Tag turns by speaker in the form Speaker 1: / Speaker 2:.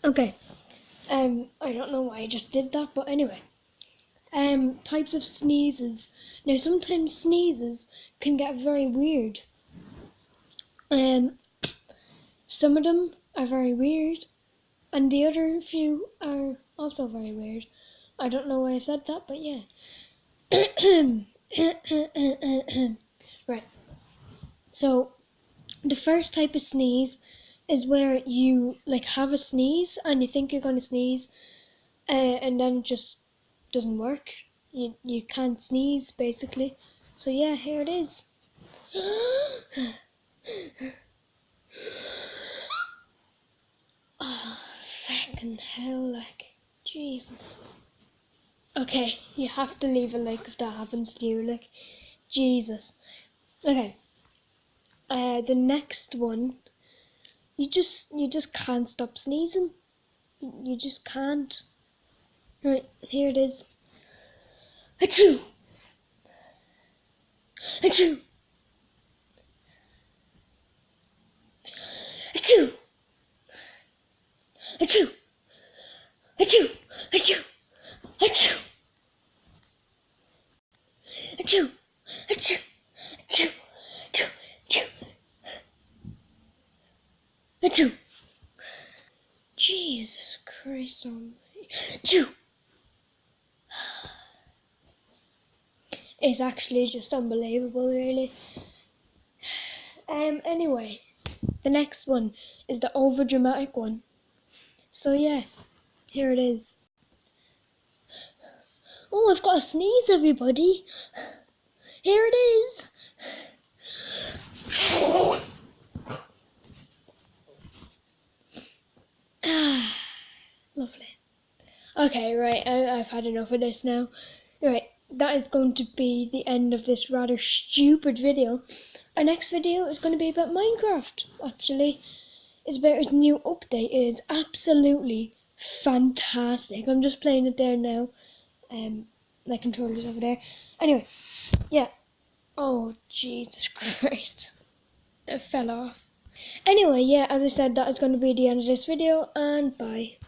Speaker 1: Okay. I don't know why I just did that, but anyway. Types of sneezes. Now, sometimes sneezes can get very weird. Some of them are very weird, and the other few are also very weird. I don't know why I said that, but yeah. Right. So, the first type of sneeze is where you have a sneeze and you think you're going to sneeze, and then it just doesn't work. You can't sneeze basically. So yeah, here it is. Oh, fucking hell, Jesus. Okay, you have to leave a like if that happens to you, Jesus. Okay. The next one, you just can't stop sneezing. You just can't. Right, here it is. Achoo! Achoo! Achoo! Achoo! Achoo! Achoo! Achoo! Achoo! Achoo! Achoo! Achoo! Achoo! Achoo! Jesus Christ almighty. Achoo! It's actually just unbelievable, really. Anyway, the next one is the overdramatic one. So yeah, here it is. Oh, I've got a sneeze, everybody. Here it is. Lovely. Okay, right, I've had enough of this now. Right, that is going to be the end of this rather stupid video. Our next video is going to be about Minecraft, actually. It's about its new update. It is absolutely fantastic. I'm just playing it there now. My controller's over there. Anyway, yeah. Oh, Jesus Christ. It fell off. Anyway, yeah, as I said, that is going to be the end of this video, and bye.